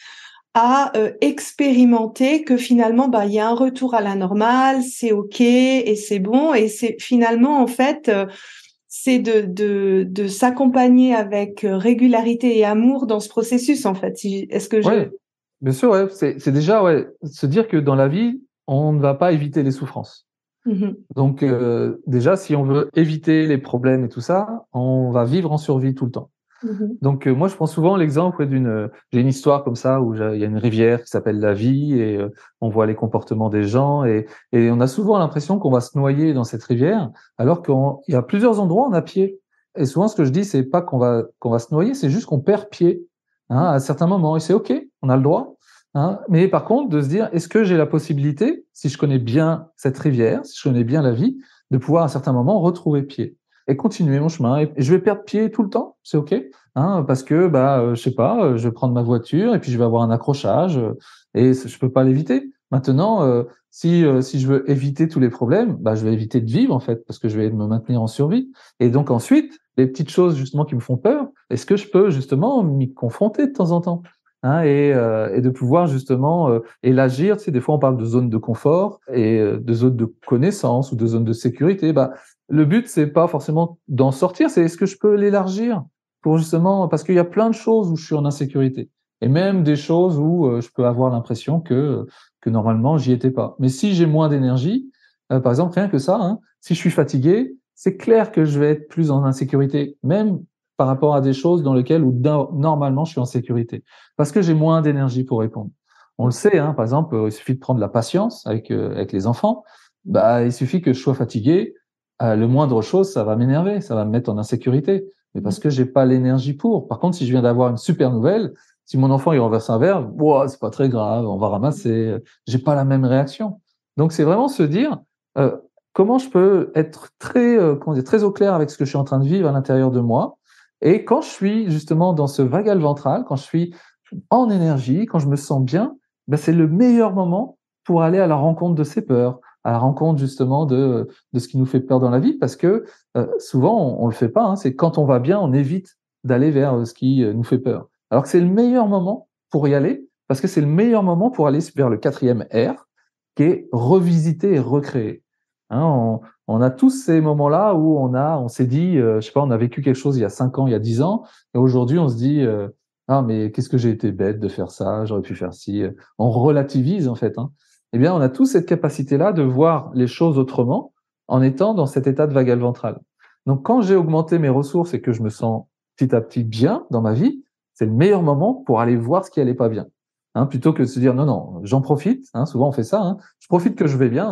à expérimenter que finalement il y a un retour à la normale, c'est OK et c'est bon et c'est finalement en fait c'est de s'accompagner avec régularité et amour dans ce processus en fait. Est-ce que Ouais, bien sûr, ouais, c'est déjà se dire que dans la vie, on ne va pas éviter les souffrances. Donc déjà, si on veut éviter les problèmes et tout ça, on va vivre en survie tout le temps. Donc moi, je prends souvent l'exemple j'ai une histoire comme ça où il y a une rivière qui s'appelle la vie et on voit les comportements des gens et on a souvent l'impression qu'on va se noyer dans cette rivière alors qu'il y a plusieurs endroits où on a pied. Et souvent, ce que je dis, c'est pas qu'on va se noyer, c'est juste qu'on perd pied à certains moments et c'est OK, on a le droit. Hein. Mais par contre, de se dire, est-ce que j'ai la possibilité, si je connais bien cette rivière, si je connais bien la vie, de pouvoir à un certain moment retrouver pied et continuer mon chemin et je vais perdre pied tout le temps, c'est OK. Hein, parce que je sais pas, je vais prendre ma voiture et puis je vais avoir un accrochage et je peux pas l'éviter. Maintenant, si je veux éviter tous les problèmes, je vais éviter de vivre en fait parce que je vais me maintenir en survie. Et donc ensuite, les petites choses justement qui me font peur, est-ce que je peux justement m'y confronter de temps en temps, hein, et de pouvoir justement élargir. Tu sais, des fois on parle de zone de confort et de zone de connaissance ou de zone de sécurité. Le but c'est pas forcément d'en sortir, c'est est-ce que je peux l'élargir pour justement, parce qu'il y a plein de choses où je suis en insécurité. Et même des choses où je peux avoir l'impression que normalement, j'y étais pas. Mais si j'ai moins d'énergie, par exemple, rien que ça, hein, si je suis fatigué, c'est clair que je vais être plus en insécurité, même par rapport à des choses dans lesquelles où normalement je suis en sécurité, parce que j'ai moins d'énergie pour répondre. On le sait, hein, par exemple, il suffit de prendre la patience avec les enfants. Bah, il suffit que je sois fatigué, le moindre chose, ça va m'énerver, ça va me mettre en insécurité, mais parce que j'ai pas l'énergie pour. Par contre, si je viens d'avoir une super nouvelle, si mon enfant il renverse un verre, wow, c'est pas très grave, on va ramasser. J'ai pas la même réaction. Donc c'est vraiment se dire euh, comment je peux être très, comment dire, très au clair avec ce que je suis en train de vivre à l'intérieur de moi. Et quand je suis justement dans ce vagal ventral, quand je suis en énergie, quand je me sens bien, ben c'est le meilleur moment pour aller à la rencontre de ces peurs, à la rencontre justement de ce qui nous fait peur dans la vie, parce que souvent on le fait pas. Hein, c'est quand on va bien, on évite d'aller vers ce qui nous fait peur. Alors que c'est le meilleur moment pour y aller, parce que c'est le meilleur moment pour aller vers le quatrième R, qui est revisiter et recréer. Hein, on a tous ces moments-là où on s'est dit, je sais pas, on a vécu quelque chose il y a 5 ans, il y a 10 ans, et aujourd'hui on se dit, ah mais qu'est-ce que j'ai été bête de faire ça, j'aurais pu faire ci. On relativise en fait. Hein. Eh bien, on a tous cette capacité-là de voir les choses autrement en étant dans cet état de vagal ventral. Donc, quand j'ai augmenté mes ressources et que je me sens petit à petit bien dans ma vie, c'est le meilleur moment pour aller voir ce qui allait pas bien. Hein, plutôt que de se dire non, non, j'en profite. Hein, souvent, on fait ça. Hein, je profite que je vais bien.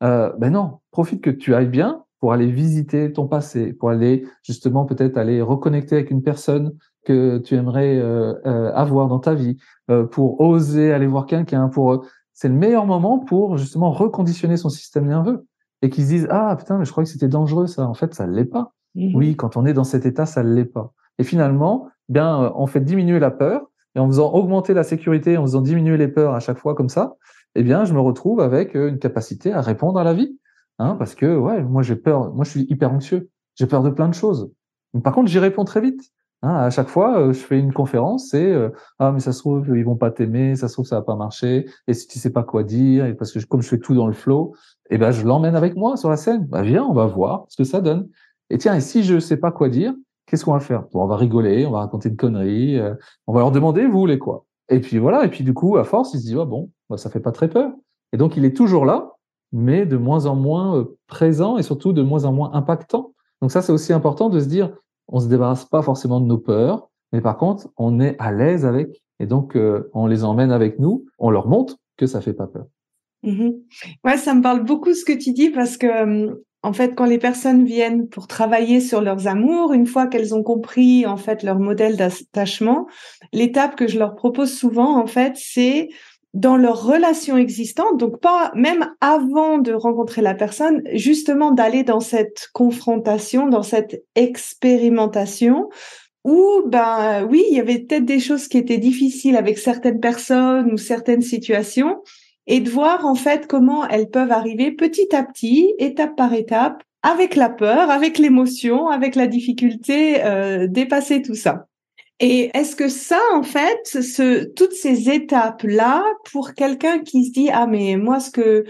Hein, ben non, profite que tu ailles bien pour aller visiter ton passé, pour aller justement peut-être aller reconnecter avec une personne que tu aimerais avoir dans ta vie, pour oser aller voir quelqu'un, pour c'est le meilleur moment pour justement reconditionner son système nerveux et qu'ils se disent ah putain mais je croyais que c'était dangereux ça, en fait ça l'est pas. Oui, quand on est dans cet état ça l'est pas. Et finalement, bien on fait diminuer la peur et en faisant augmenter la sécurité, en faisant diminuer les peurs à chaque fois comme ça, eh bien je me retrouve avec une capacité à répondre à la vie, hein, parce que ouais moi j'ai peur, moi je suis hyper anxieux, j'ai peur de plein de choses. Mais par contre j'y réponds très vite. Hein, à chaque fois, je fais une conférence et ah mais ça se trouve ils vont pas t'aimer, ça se trouve ça va pas marcher. Et si tu sais pas quoi dire, et parce que comme je fais tout dans le flow, eh ben je l'emmène avec moi sur la scène. Bah viens, on va voir ce que ça donne. Et tiens, et si je sais pas quoi dire, qu'est-ce qu'on va faire? Bon, on va rigoler, on va raconter une connerie, on va leur demander vous voulez quoi. Et puis voilà. Et puis du coup, à force, il se dit ah bon, bah, ça fait pas très peur. Et donc il est toujours là, mais de moins en moins présent et surtout de moins en moins impactant. Donc ça, c'est aussi important de se dire on se débarrasse pas forcément de nos peurs, mais par contre, on est à l'aise avec, et donc on les emmène avec nous, on leur montre que ça fait pas peur. Ouais, ça me parle beaucoup ce que tu dis parce que, en fait, quand les personnes viennent pour travailler sur leurs amours, une fois qu'elles ont compris, en fait, leur modèle d'attachement, l'étape que je leur propose souvent, en fait, c'est dans leur relation existante, donc pas même avant de rencontrer la personne, justement d'aller dans cette confrontation, dans cette expérimentation où, ben oui, il y avait peut-être des choses qui étaient difficiles avec certaines personnes ou certaines situations, et de voir en fait comment elles peuvent arriver petit à petit, étape par étape, avec la peur, avec l'émotion, avec la difficulté, dépasser tout ça. Et est-ce que ça, en fait, toutes ces étapes-là, pour quelqu'un qui se dit, ah, mais moi, ce que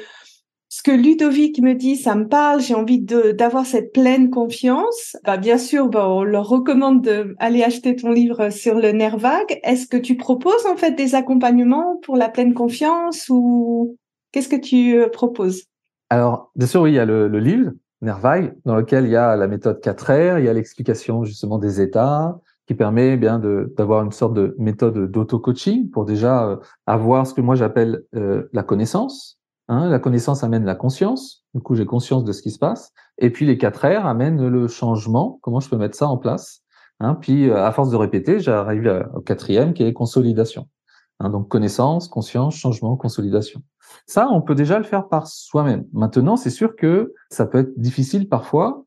Ludovic me dit, ça me parle, j'ai envie d'avoir cette pleine confiance. Bah, bien sûr, bah, on leur recommande d'aller acheter ton livre sur le nerf vague. Est-ce que tu proposes, en fait, des accompagnements pour la pleine confiance ou qu'est-ce que tu proposes? Alors, bien sûr, oui, il y a le livre, Nervaille, dans lequel il y a la méthode 4R, il y a l'explication justement des états, qui permet bien d'avoir une sorte de méthode d'auto-coaching pour déjà avoir ce que moi j'appelle la connaissance. Hein, la connaissance amène la conscience, du coup j'ai conscience de ce qui se passe, et puis les 4R amènent le changement, comment je peux mettre ça en place. Hein, puis à force de répéter, j'arrive au quatrième qui est consolidation. Hein, donc connaissance, conscience, changement, consolidation. Ça, on peut déjà le faire par soi-même. Maintenant, c'est sûr que ça peut être difficile parfois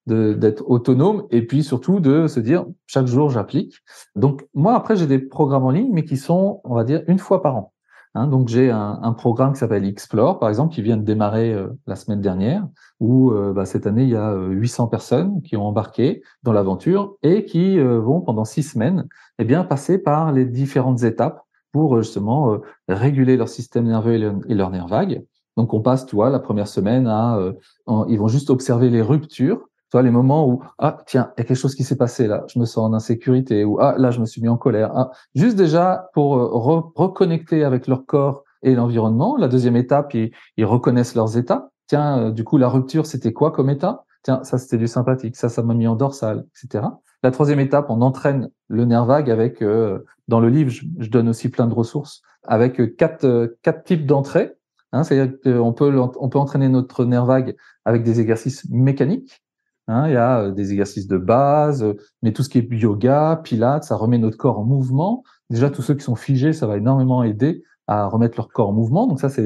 d'être autonome et puis surtout de se dire chaque jour j'applique. Donc moi après j'ai des programmes en ligne mais qui sont on va dire une fois par an. Hein, donc j'ai un programme qui s'appelle Explore par exemple qui vient de démarrer la semaine dernière où cette année il y a 800 personnes qui ont embarqué dans l'aventure et qui vont pendant 6 semaines passer par les différentes étapes pour justement réguler leur système nerveux et leur nerf vague. Donc on passe, tu vois, la première semaine à, ils vont juste observer les ruptures, Tu vois, les moments où, ah, tiens, il y a quelque chose qui s'est passé là, je me sens en insécurité, ou ah, là, je me suis mis en colère. Ah, juste déjà pour reconnecter avec leur corps et l'environnement. La deuxième étape, ils reconnaissent leurs états. Tiens, du coup, la rupture, c'était quoi comme état? Tiens, ça, c'était du sympathique, ça m'a mis en dorsale, etc. La troisième étape, on entraîne le nerf vague avec, dans le livre, je donne aussi plein de ressources, avec quatre types d'entrées. Hein, c'est-à-dire qu'on peut entraîner notre nerf vague avec des exercices mécaniques. Hein, il y a des exercices de base, mais tout ce qui est yoga, pilates, ça remet notre corps en mouvement. Déjà, tous ceux qui sont figés, ça va énormément aider à remettre leur corps en mouvement. Donc ça, c'est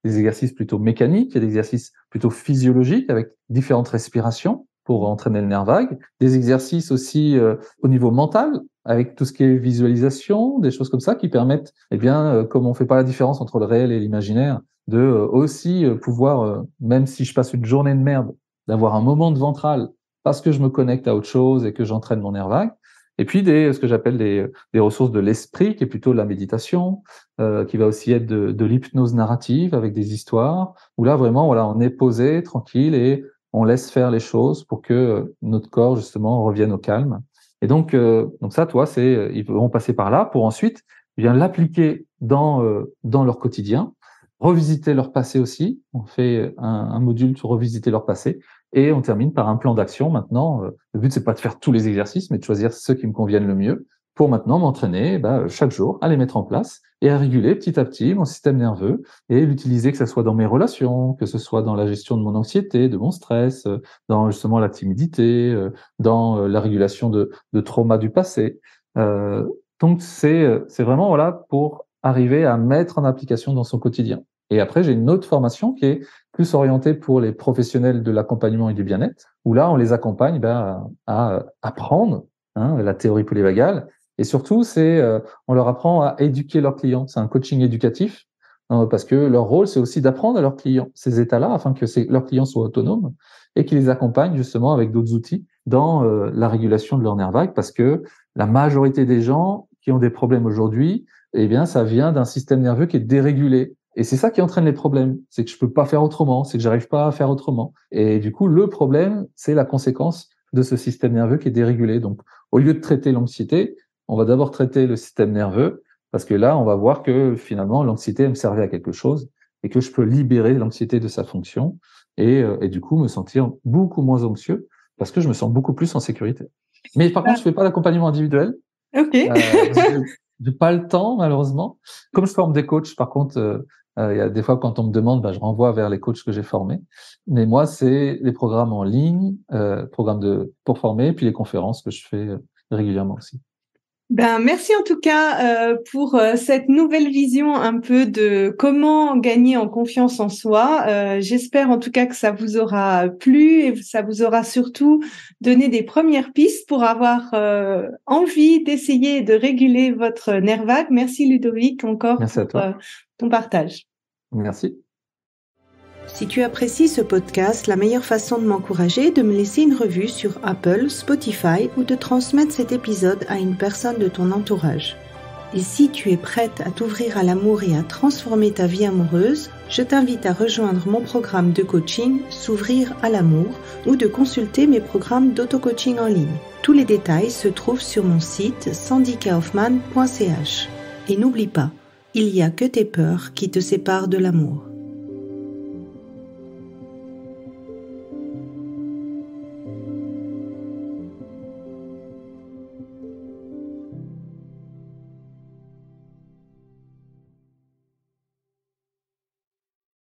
des exercices plutôt mécaniques. Il y a des exercices plutôt physiologiques avec différentes respirations pour entraîner le nerf vague. Des exercices aussi au niveau mental, avec tout ce qui est visualisation, des choses comme ça qui permettent, eh bien, comme on fait pas la différence entre le réel et l'imaginaire, de aussi pouvoir, même si je passe une journée de merde, d'avoir un moment de ventral parce que je me connecte à autre chose et que j'entraîne mon nerf vague. Et puis ce que j'appelle des ressources de l'esprit, qui est plutôt de la méditation, qui va aussi être de l'hypnose narrative avec des histoires, où là vraiment, voilà, on est posé, tranquille et on laisse faire les choses pour que notre corps justement revienne au calme. Et donc ça, toi, ils vont passer par là pour ensuite bien l'appliquer dans leur quotidien, revisiter leur passé aussi. On fait un module sur revisiter leur passé. Et on termine par un plan d'action. Maintenant, le but, c'est pas de faire tous les exercices, mais de choisir ceux qui me conviennent le mieux pour maintenant m'entraîner chaque jour à les mettre en place et à réguler petit à petit mon système nerveux et l'utiliser, que ce soit dans mes relations, que ce soit dans la gestion de mon anxiété, de mon stress, dans justement la timidité, dans la régulation de traumas du passé. Donc, c'est vraiment voilà pour arriver à mettre en application dans son quotidien. Et après, j'ai une autre formation qui est plus orientée pour les professionnels de l'accompagnement et du bien-être, où là, on les accompagne à apprendre la théorie polyvagale. Et surtout, on leur apprend à éduquer leurs clients. C'est un coaching éducatif, parce que leur rôle, c'est aussi d'apprendre à leurs clients ces états-là, afin que leurs clients soient autonomes et qu'ils les accompagnent justement avec d'autres outils dans la régulation de leur nerf vague, parce que la majorité des gens qui ont des problèmes aujourd'hui, eh bien, ça vient d'un système nerveux qui est dérégulé. Et c'est ça qui entraîne les problèmes. C'est que je peux pas faire autrement, c'est que j'arrive pas à faire autrement. Et du coup, le problème, c'est la conséquence de ce système nerveux qui est dérégulé. Donc, au lieu de traiter l'anxiété, on va d'abord traiter le système nerveux, parce que là, on va voir que finalement, l'anxiété me servait à quelque chose et que je peux libérer l'anxiété de sa fonction et du coup, me sentir beaucoup moins anxieux parce que je me sens beaucoup plus en sécurité. Mais par contre, je fais pas d'accompagnement individuel. Ok. J'ai pas le temps, malheureusement. Comme je forme des coachs, par contre, il y a des fois quand on me demande, je renvoie vers les coachs que j'ai formés. Mais moi, c'est les programmes en ligne, pour former, puis les conférences que je fais régulièrement aussi. Merci en tout cas pour cette nouvelle vision un peu de comment gagner en confiance en soi. J'espère en tout cas que ça vous aura plu et ça vous aura surtout donné des premières pistes pour avoir envie d'essayer et de réguler votre nerf vague. Merci Ludovic encore Merci pour ton partage. Merci. Si tu apprécies ce podcast, la meilleure façon de m'encourager est de me laisser une revue sur Apple, Spotify ou de transmettre cet épisode à une personne de ton entourage. Et si tu es prête à t'ouvrir à l'amour et à transformer ta vie amoureuse, je t'invite à rejoindre mon programme de coaching S'ouvrir à l'amour ou de consulter mes programmes d'auto-coaching en ligne. Tous les détails se trouvent sur mon site sandykaufman.ch. Et n'oublie pas, il n'y a que tes peurs qui te séparent de l'amour.